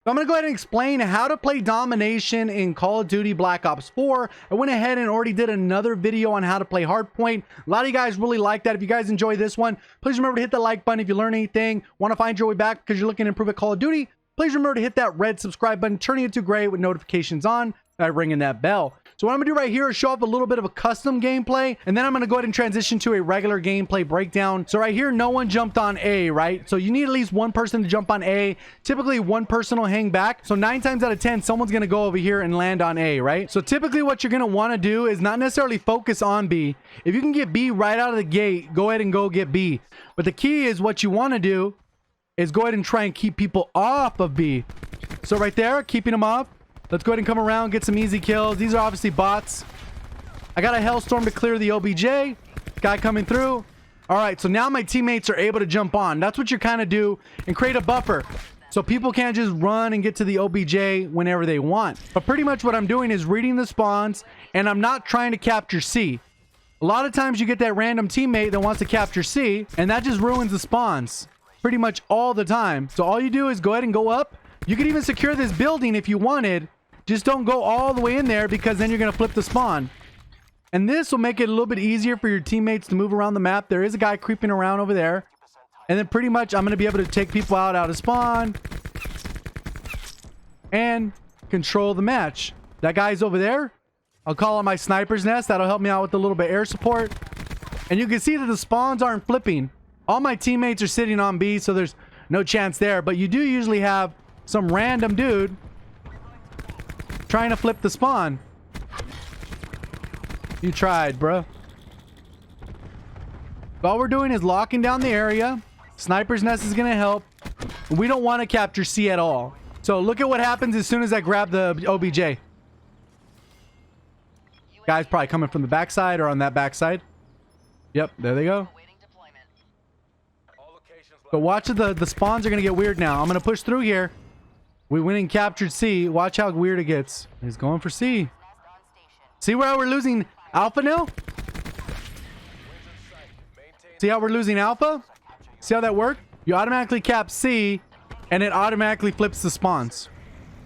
So I'm going to go ahead and explain how to play Domination in Call of Duty Black Ops 4. I went ahead and already did another video on how to play Hardpoint. A lot of you guys really like that. If you guys enjoy this one, please remember to hit the like button if you learn anything. Want to find your way back because you're looking to improve at Call of Duty? Please remember to hit that red subscribe button, turning it to gray with notifications on by ringing that bell. So what I'm gonna do right here is show off a little bit of a custom gameplay, and then I'm gonna go ahead and transition to a regular gameplay breakdown. So right here, no one jumped on A, right? So you need at least one person to jump on A. Typically, one person will hang back. So 9 times out of 10, someone's gonna go over here and land on A, right? So typically what you're gonna wanna do is not necessarily focus on B. If you can get B right out of the gate, go ahead and go get B. But the key is what you wanna do is go ahead and try and keep people off of B. So right there, keeping them off. Let's go ahead and come around, get some easy kills. These are obviously bots. I got a Hellstorm to clear the OBJ. Guy coming through. All right, so now my teammates are able to jump on. That's what you kind of do, and create a buffer so people can't just run and get to the OBJ whenever they want. But pretty much what I'm doing is reading the spawns, and I'm not trying to capture C. A lot of times you get that random teammate that wants to capture C, and that just ruins the spawns pretty much all the time. So all you do is go ahead and go up. You could even secure this building if you wanted. Just don't go all the way in there because then you're going to flip the spawn. And this will make it a little bit easier for your teammates to move around the map. There is a guy creeping around over there. And then pretty much I'm going to be able to take people out of spawn and control the match. That guy's over there. I'll call on my sniper's nest. That'll help me out with a little bit of air support. And you can see that the spawns aren't flipping. All my teammates are sitting on B, so there's no chance there. But you do usually have some random dude trying to flip the spawn. You tried, bro. All we're doing is locking down the area. Sniper's nest is going to help. We don't want to capture C at all. So look at what happens as soon as I grab the OBJ. Guys probably coming from the backside or on that backside. Yep, there they go. But watch the spawns are going to get weird now. I'm going to push through here. We went and captured C. Watch how weird it gets. He's going for C. See how we're losing Alpha now? See how we're losing Alpha? See how that worked? You automatically cap C, and it automatically flips the spawns.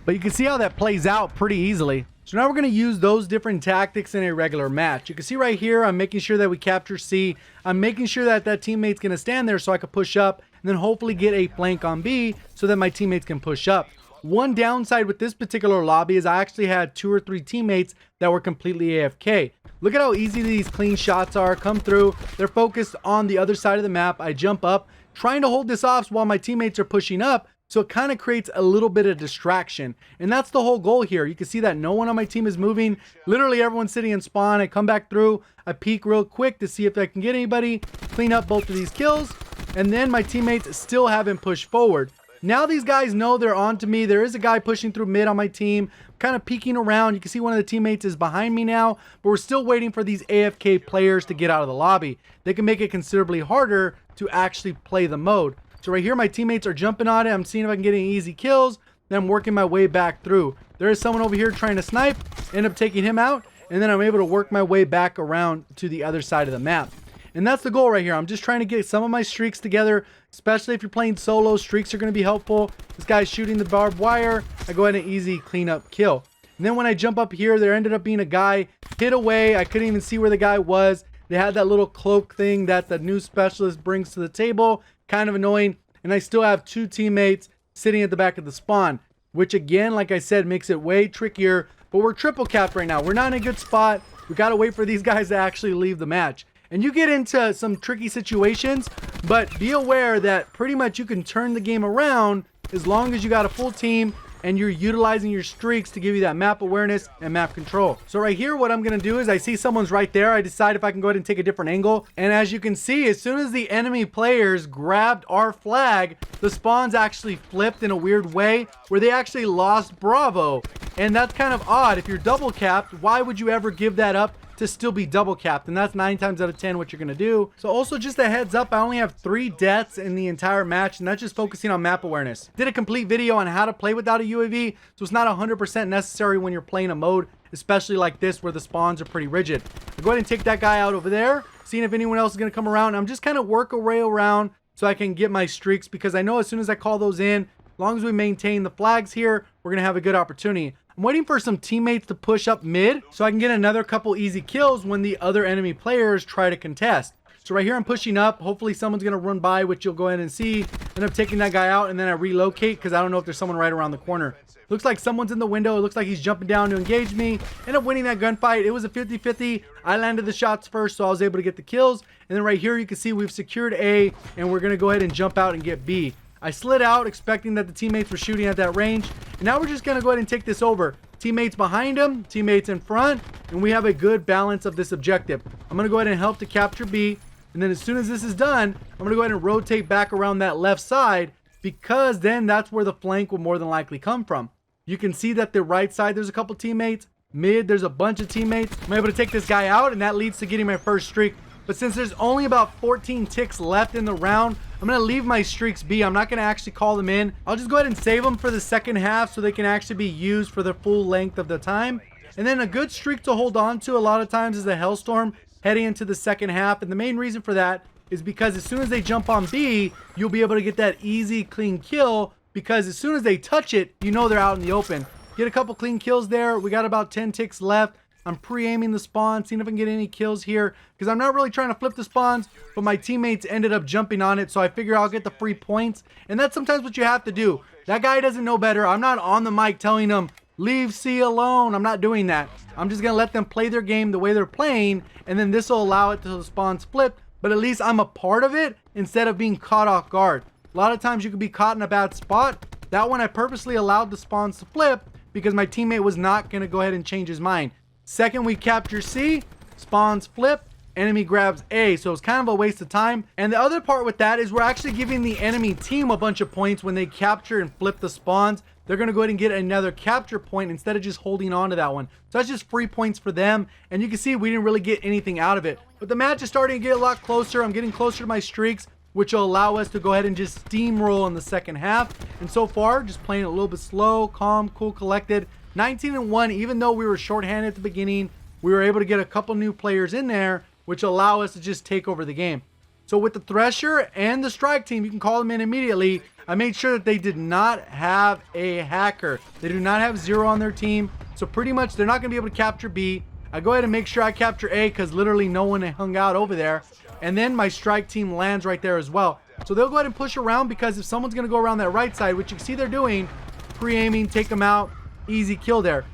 But you can see how that plays out pretty easily. So now we're going to use those different tactics in a regular match. You can see right here, I'm making sure that we capture C. I'm making sure that that teammate's going to stand there so I can push up, and then hopefully get a flank on B so that my teammates can push up. One downside with this particular lobby is I actually had 2 or 3 teammates that were completely AFK. Look at how easy these clean shots are. Come through. They're focused on the other side of the map. I jump up, trying to hold this off while my teammates are pushing up. So it kind of creates a little bit of distraction. And that's the whole goal here. You can see that no one on my team is moving. Literally everyone's sitting in spawn. I come back through. I peek real quick to see if I can get anybody. Clean up both of these kills. And then my teammates still haven't pushed forward. Now these guys know they're on to me. There is a guy pushing through mid on my team, kind of peeking around. You can see one of the teammates is behind me now, but we're still waiting for these AFK players to get out of the lobby. They can make it considerably harder to actually play the mode. So right here, my teammates are jumping on it. I'm seeing if I can get any easy kills. Then I'm working my way back through. There is someone over here trying to snipe, end up taking him out, and then I'm able to work my way back around to the other side of the map. And that's the goal right here. I'm just trying to get some of my streaks together, especially if you're playing solo. Streaks are going to be helpful. This guy's shooting the barbed wire. I go ahead and easy cleanup kill. And then when I jump up here, there ended up being a guy hid away. I couldn't even see where the guy was. They had that little cloak thing that the new specialist brings to the table. Kind of annoying. And I still have 2 teammates sitting at the back of the spawn, which again, like I said, makes it way trickier. But we're triple capped right now. We're not in a good spot. We got to wait for these guys to actually leave the match. And you get into some tricky situations, but be aware that pretty much you can turn the game around as long as you got a full team and you're utilizing your streaks to give you that map awareness and map control. So right here, what I'm going to do is I see someone's right there. I decide if I can go ahead and take a different angle. And as you can see, as soon as the enemy players grabbed our flag, the spawns actually flipped in a weird way where they actually lost Bravo. And that's kind of odd. If you're double capped, why would you ever give that up to still be double capped? And that's 9 times out of 10 what you're gonna do. So also just a heads up, I only have 3 deaths in the entire match, and that's just focusing on map awareness. Did a complete video on how to play without a UAV, so it's not 100% necessary when you're playing a mode, especially like this where the spawns are pretty rigid. I'll go ahead and take that guy out over there, seeing if anyone else is gonna come around. I'm just kind of work a way around so I can get my streaks, because I know as soon as I call those in, As long as we maintain the flags here, we're going to have a good opportunity. I'm waiting for some teammates to push up mid so I can get another couple easy kills when the other enemy players try to contest. So right here I'm pushing up. Hopefully someone's going to run by, which you'll go ahead and see. End up taking that guy out, and then I relocate because I don't know if there's someone right around the corner. Looks like someone's in the window. It looks like he's jumping down to engage me. End up winning that gunfight. It was a 50-50. I landed the shots first, so I was able to get the kills. And then right here you can see we've secured A, and we're going to go ahead and jump out and get B. I slid out expecting that the teammates were shooting at that range. And now we're just going to go ahead and take this over. Teammates behind him, teammates in front, and we have a good balance of this objective. I'm going to go ahead and help to capture B. And then as soon as this is done, I'm going to go ahead and rotate back around that left side, because then that's where the flank will more than likely come from. You can see that the right side, there's a couple teammates. Mid, there's a bunch of teammates. I'm able to take this guy out, and that leads to getting my first streak. But since there's only about 14 ticks left in the round, I'm going to leave my streaks be. I'm not going to actually call them in. I'll just go ahead and save them for the second half so they can actually be used for the full length of the time. And then a good streak to hold on to a lot of times is a Hellstorm heading into the second half. And the main reason for that is because as soon as they jump on B, you'll be able to get that easy, clean kill, because as soon as they touch it, you know they're out in the open. Get a couple clean kills there. We got about 10 ticks left. I'm pre-aiming the spawn, seeing if I can get any kills here, because I'm not really trying to flip the spawns, but my teammates ended up jumping on it, so I figure I'll get the free points. And that's sometimes what you have to do. That guy doesn't know better. I'm not on the mic telling him, leave C alone. I'm not doing that. I'm just going to let them play their game the way they're playing, and then this will allow it to the spawns flip, but at least I'm a part of it instead of being caught off guard. A lot of times you could be caught in a bad spot. That one I purposely allowed the spawns to flip because my teammate was not going to go ahead and change his mind. Second we capture C, spawns flip, enemy grabs A, so it's kind of a waste of time. And the other part with that is we're actually giving the enemy team a bunch of points when they capture and flip the spawns. They're going to go ahead and get another capture point instead of just holding on to that one. So that's just free points for them. And you can see we didn't really get anything out of it. But the match is starting to get a lot closer. I'm getting closer to my streaks, which will allow us to go ahead and just steamroll in the second half. And so far, just playing a little bit slow, calm, cool, collected. 19-1, even though we were shorthanded at the beginning, we were able to get a couple new players in there, which allow us to just take over the game. So with the Thresher and the Strike team, you can call them in immediately. I made sure that they did not have a hacker. They do not have 0 on their team. So pretty much they're not going to be able to capture B. I go ahead and make sure I capture A because literally no one hung out over there. And then my Strike team lands right there as well. So they'll go ahead and push around, because if someone's going to go around that right side, which you can see they're doing, pre-aiming, take them out, easy kill there.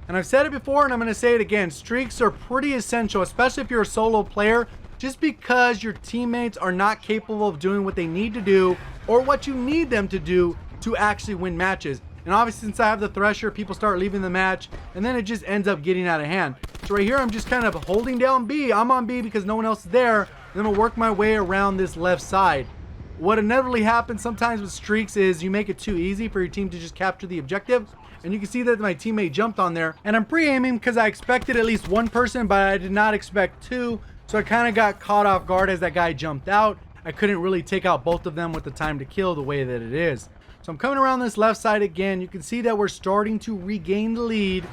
And I've said it before and I'm going to say it again, streaks are pretty essential, especially if you're a solo player, just because your teammates are not capable of doing what they need to do or what you need them to do to actually win matches. And obviously since I have the Thresher, people start leaving the match and then it just ends up getting out of hand. So right here I'm just kind of holding down B. I'm on B because no one else is there. And then I'll work my way around this left side. What inevitably happens sometimes with streaks is you make it too easy for your team to just capture the objective. And you can see that my teammate jumped on there. And I'm pre-aiming because I expected at least one person, but I did not expect 2. So I kind of got caught off guard as that guy jumped out. I couldn't really take out both of them with the time to kill the way that it is. So I'm coming around this left side again. You can see that we're starting to regain the lead.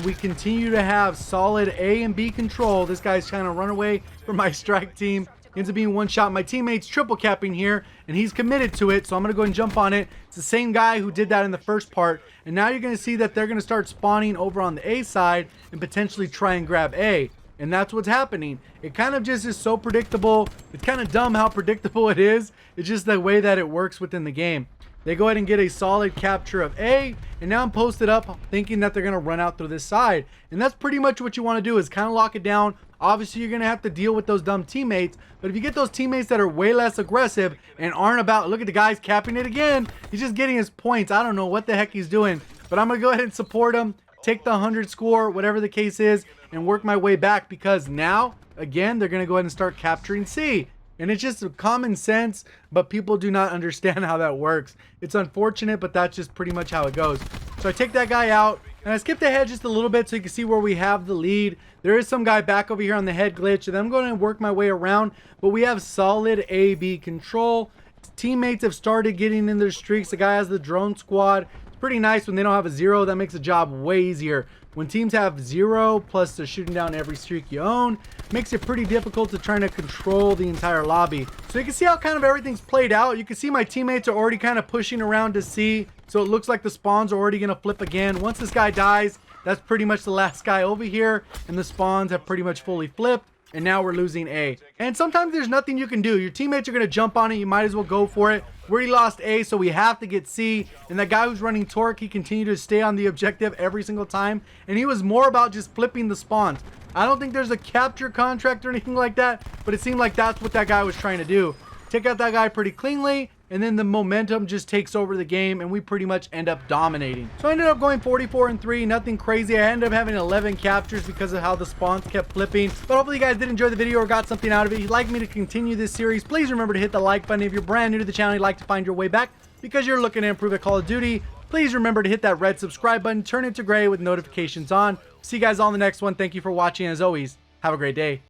We continue to have solid A and B control. This guy's trying to run away from my Strike team. Ends up being one shot. My teammate's triple capping here, and he's committed to it, so I'm going to go and jump on it. It's the same guy who did that in the first part, and now you're going to see that they're going to start spawning over on the A side and potentially try and grab A. And that's what's happening. It kind of just is so predictable. It's kind of dumb how predictable it is. It's just the way that it works within the game. They go ahead and get a solid capture of A, and now I'm posted up thinking that they're going to run out through this side. And that's pretty much what you want to do, is kind of lock it down. Obviously, you're going to have to deal with those dumb teammates, but if you get those teammates that are way less aggressive and aren't about, look at the guy's capping it again. He's just getting his points. I don't know what the heck he's doing, but I'm going to go ahead and support him, take the 100 score, whatever the case is, and work my way back, because now, again, they're going to go ahead and start capturing C. And it's just common sense, but people do not understand how that works. It's unfortunate, but that's just pretty much how it goes. So I take that guy out, and I skipped ahead just a little bit so you can see where we have the lead. There is some guy back over here on the head glitch, and I'm going to work my way around, but we have solid A-B control. Teammates have started getting in their streaks. The guy has the drone squad. It's Pretty nice when they don't have a 0. That makes the job way easier. When teams have 0 plus they're shooting down every streak you own, makes it pretty difficult to try to control the entire lobby. So you can see how kind of everything's played out. You can see my teammates are already kind of pushing around to C. So it looks like the spawns are already going to flip again. Once this guy dies, that's pretty much the last guy over here. And the spawns have pretty much fully flipped. And now we're losing A. And sometimes there's nothing you can do. Your teammates are going to jump on it. You might as well go for it. We already lost A, so we have to get C. And that guy who's running Torque, he continued to stay on the objective every single time. And he was more about just flipping the spawns. I don't think there's a capture contract or anything like that, but it seemed like that's what that guy was trying to do. Take out that guy pretty cleanly, and then the momentum just takes over the game, and we pretty much end up dominating. So I ended up going 44-3, nothing crazy. I ended up having 11 captures because of how the spawns kept flipping. But hopefully you guys did enjoy the video or got something out of it. If you'd like me to continue this series, please remember to hit the like button. If you're brand new to the channel, you'd like to find your way back because you're looking to improve at Call of Duty, please remember to hit that red subscribe button, turn it to gray with notifications on. See you guys all in the next one. Thank you for watching. As always, have a great day.